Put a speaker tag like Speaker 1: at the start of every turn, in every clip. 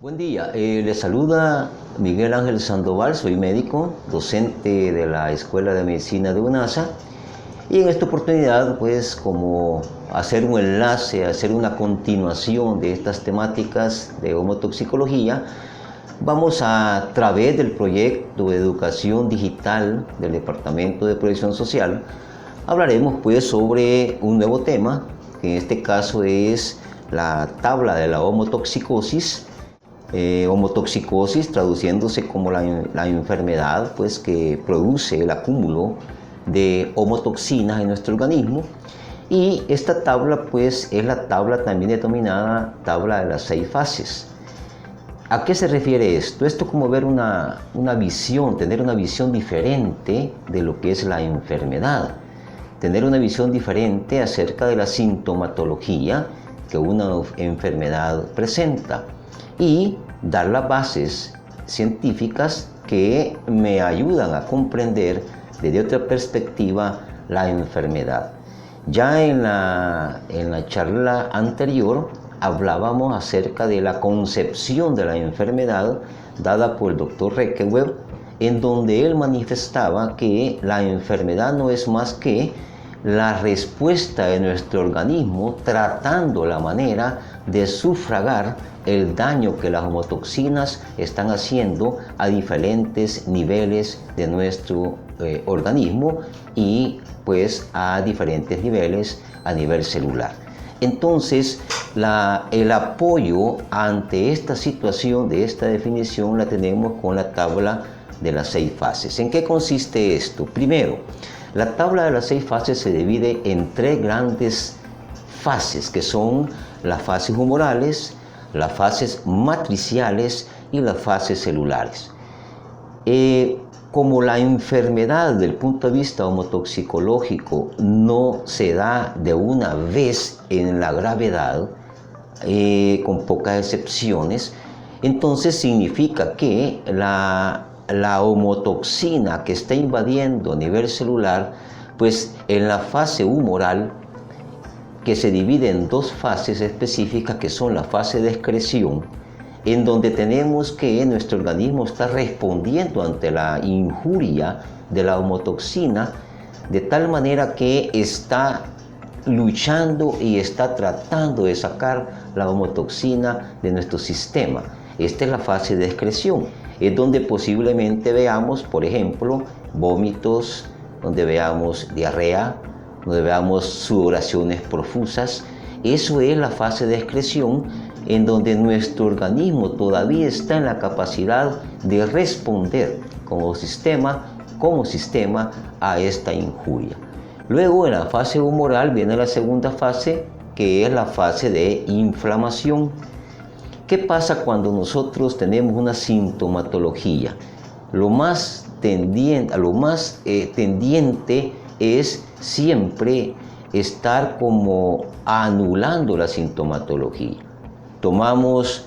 Speaker 1: Buen día, les saluda Miguel Ángel Sandoval, soy médico, docente de la Escuela de Medicina de UNASA, y en esta oportunidad, pues, como hacer un enlace, hacer una continuación de estas temáticas de homotoxicología, vamos a través del proyecto de educación digital del Departamento de Protección Social, hablaremos pues sobre un nuevo tema, que en este caso es la tabla de la homotoxicosis. Homotoxicosis traduciéndose como la enfermedad pues, que produce el acúmulo de homotoxinas en nuestro organismo, y esta tabla pues es la tabla también denominada tabla de las 6 fases. ¿A qué se refiere esto? Esto es como ver una visión, tener una visión diferente de lo que es la enfermedad, tener una visión diferente acerca de la sintomatología que una enfermedad presenta, y dar las bases científicas que me ayudan a comprender desde otra perspectiva la enfermedad. Ya en la charla anterior hablábamos acerca de la concepción de la enfermedad dada por el doctor Reckeweb, en donde él manifestaba que la enfermedad no es más que la respuesta de nuestro organismo tratando la manera de sufragar el daño que las homotoxinas están haciendo a diferentes niveles de nuestro organismo y pues a diferentes niveles a nivel celular. Entonces, el apoyo ante esta situación de esta definición la tenemos con la tabla de las 6 fases. ¿En qué consiste esto? Primero, la tabla de las 6 fases se divide en 3 grandes fases, que son las fases humorales, las fases matriciales y las fases celulares. Como la enfermedad desde el punto de vista homotoxicológico no se da de una vez en la gravedad, con pocas excepciones, entonces significa que la homotoxina que está invadiendo a nivel celular, pues en la fase humoral, que se divide en 2 fases específicas, que son la fase de excreción, en donde tenemos que nuestro organismo está respondiendo ante la injuria de la homotoxina, de tal manera que está luchando y está tratando de sacar la homotoxina de nuestro sistema. Esta es la fase de excreción, es donde posiblemente veamos, por ejemplo, vómitos, donde veamos diarrea, donde veamos sudoraciones profusas. Eso es la fase de excreción, en donde nuestro organismo todavía está en la capacidad de responder como sistema a esta injuria. Luego, en la fase humoral viene la segunda fase, que es la fase de inflamación. ¿Qué pasa cuando nosotros tenemos una sintomatología? Lo más tendiente es siempre estar como anulando la sintomatología. Tomamos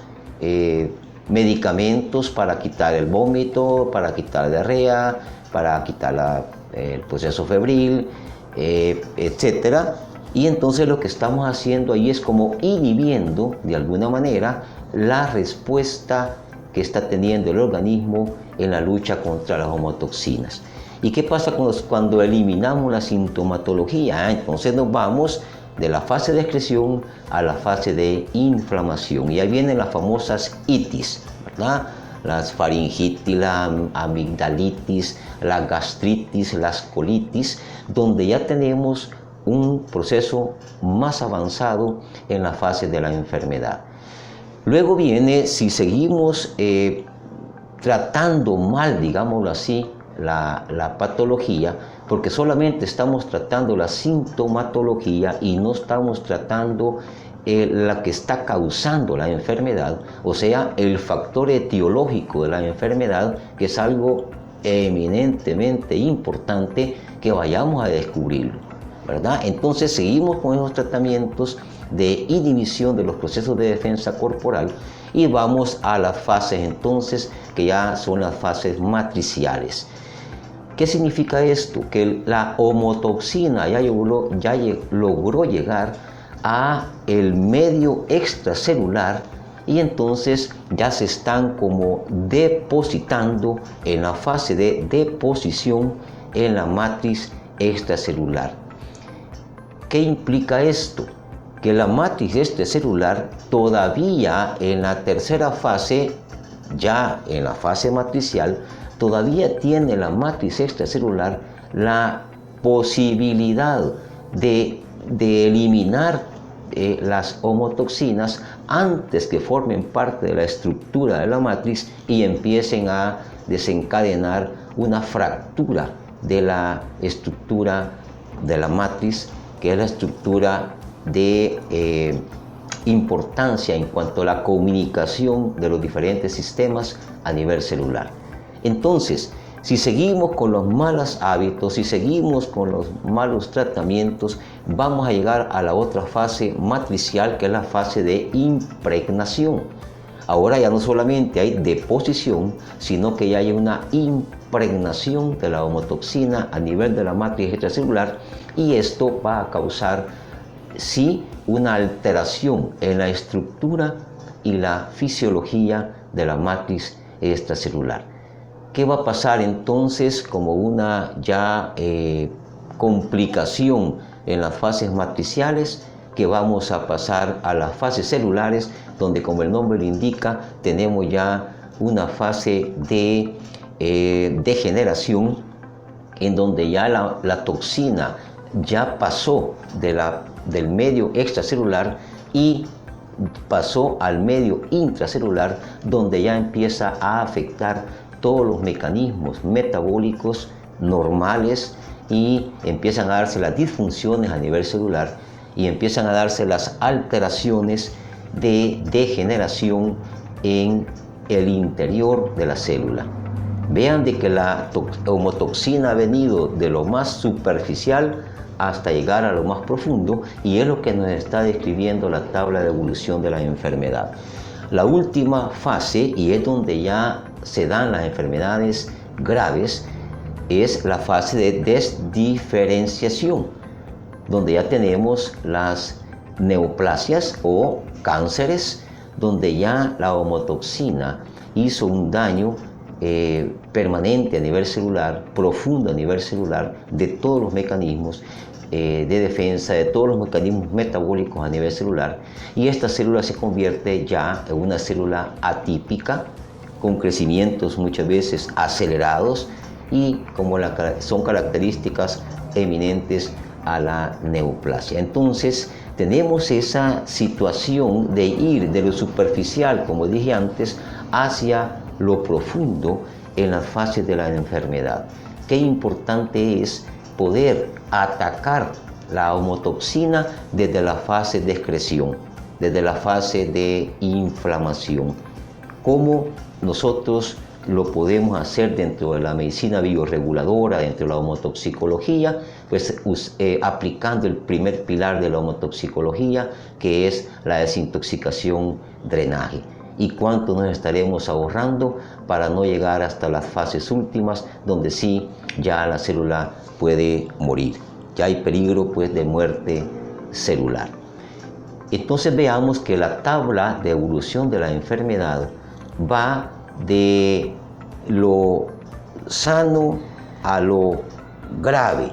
Speaker 1: medicamentos para quitar el vómito, para quitar la diarrea, para quitar el proceso febril, etc. Y entonces lo que estamos haciendo ahí es como inhibiendo de alguna manera la respuesta que está teniendo el organismo en la lucha contra las homotoxinas. ¿Y qué pasa cuando eliminamos la sintomatología? Entonces nos vamos de la fase de excreción a la fase de inflamación. Y ahí vienen las famosas itis, ¿verdad? Las faringitis, la amigdalitis, la gastritis, las colitis, donde ya tenemos un proceso más avanzado en la fase de la enfermedad. Luego viene, si seguimos tratando mal, digámoslo así, la patología, porque solamente estamos tratando la sintomatología y no estamos tratando la que está causando la enfermedad, o sea, el factor etiológico de la enfermedad, que es algo eminentemente importante que vayamos a descubrirlo, ¿verdad? Entonces seguimos con esos tratamientos de inhibición de los procesos de defensa corporal y vamos a las fases entonces que ya son las fases matriciales. ¿Qué significa esto? Que la homotoxina ya logró llegar a el medio extracelular y entonces ya se están como depositando en la fase de deposición en la matriz extracelular. ¿Qué implica esto? Que la matriz extracelular todavía en la tercera fase, ya en la fase matricial, todavía tiene la matriz extracelular la posibilidad de eliminar las homotoxinas antes que formen parte de la estructura de la matriz y empiecen a desencadenar una fractura de la estructura de la matriz, que es la estructura de importancia en cuanto a la comunicación de los diferentes sistemas a nivel celular. Entonces, si seguimos con los malos hábitos, si seguimos con los malos tratamientos, vamos a llegar a la otra fase matricial, que es la fase de impregnación. Ahora ya no solamente hay deposición, sino que ya hay una impregnación de la homotoxina a nivel de la matriz extracelular, y esto va a causar, sí, una alteración en la estructura y la fisiología de la matriz extracelular. ¿Qué va a pasar entonces como una ya complicación en las fases matriciales? Que vamos a pasar a las fases celulares, donde, como el nombre lo indica, tenemos ya una fase de degeneración, en donde ya la toxina ya pasó del medio extracelular y pasó al medio intracelular, donde ya empieza a afectar todos los mecanismos metabólicos normales y empiezan a darse las disfunciones a nivel celular y empiezan a darse las alteraciones de degeneración en el interior de la célula. Vean de que la homotoxina ha venido de lo más superficial hasta llegar a lo más profundo, y es lo que nos está describiendo la tabla de evolución de la enfermedad. La última fase, y es donde ya se dan las enfermedades graves, es la fase de desdiferenciación, donde ya tenemos las neoplasias o cánceres, donde ya la homotoxina hizo un daño permanente a nivel celular, profundo a nivel celular, de todos los mecanismos de defensa, de todos los mecanismos metabólicos a nivel celular, y esta célula se convierte ya en una célula atípica, con crecimientos muchas veces acelerados y como son características eminentes a la neoplasia. Entonces tenemos esa situación de ir de lo superficial, como dije antes, hacia lo profundo en las fases de la enfermedad. Qué importante es poder atacar la homotoxina desde la fase de excreción, desde la fase de inflamación. ¿Cómo nosotros lo podemos hacer dentro de la medicina bioreguladora, dentro de la homotoxicología? Pues aplicando el primer pilar de la homotoxicología, que es la desintoxicación-drenaje. ¿Y cuánto nos estaremos ahorrando para no llegar hasta las fases últimas, donde sí ya la célula puede morir? Ya hay peligro pues de muerte celular. Entonces veamos que la tabla de evolución de la enfermedad va de lo sano a lo grave.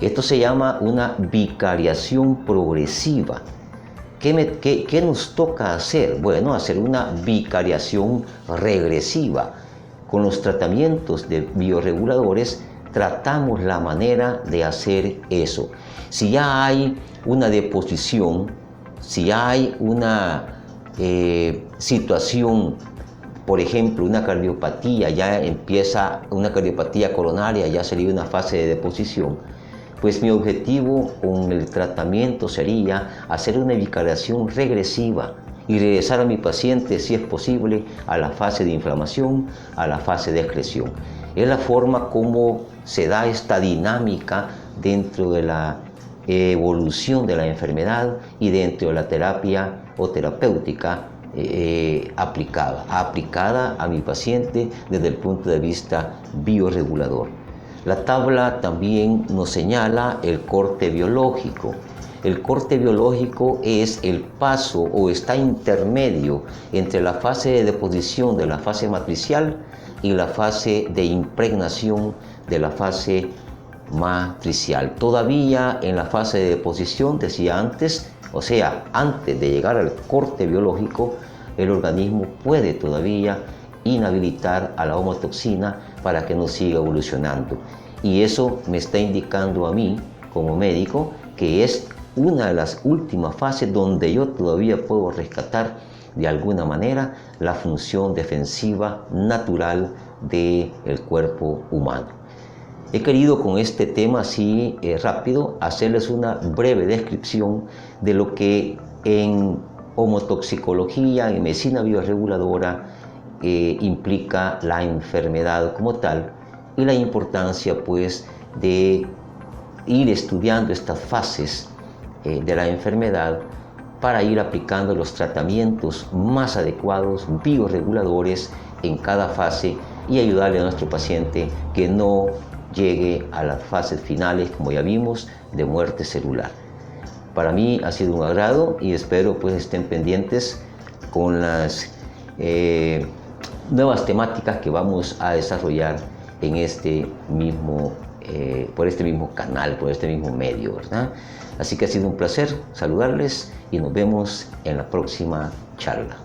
Speaker 1: Esto se llama una bicariación progresiva. ¿Qué nos toca hacer? Bueno, hacer una bicariación regresiva. Con los tratamientos de bioreguladores tratamos la manera de hacer eso. Si ya hay una deposición, si ya hay una situación, por ejemplo, una cardiopatía, ya empieza una cardiopatía coronaria, ya sería una fase de deposición, pues mi objetivo con el tratamiento sería hacer una bicariación regresiva y regresar a mi paciente, si es posible, a la fase de inflamación, a la fase de excreción. Es la forma como se da esta dinámica dentro de la evolución de la enfermedad y dentro de la terapia o terapéutica aplicada a mi paciente desde el punto de vista bioregulador. La tabla también nos señala el corte biológico. El corte biológico es el paso o está intermedio entre la fase de deposición de la fase matricial y la fase de impregnación de la fase matricial. Todavía en la fase de deposición, decía antes, o sea, antes de llegar al corte biológico, el organismo puede todavía inhabilitar a la homotoxina para que no siga evolucionando. Y eso me está indicando a mí, como médico, que es una de las últimas fases donde yo todavía puedo rescatar de alguna manera la función defensiva natural del cuerpo humano. He querido con este tema así rápido hacerles una breve descripción de lo que en homotoxicología, en medicina bioreguladora, implica la enfermedad como tal y la importancia pues de ir estudiando estas fases de la enfermedad para ir aplicando los tratamientos más adecuados, bioreguladores en cada fase y ayudarle a nuestro paciente que no llegue a las fases finales, como ya vimos, de muerte celular. Para mí ha sido un agrado y espero pues estén pendientes con las nuevas temáticas que vamos a desarrollar en por este mismo canal, por este mismo medio, ¿verdad? Así que ha sido un placer saludarles y nos vemos en la próxima charla.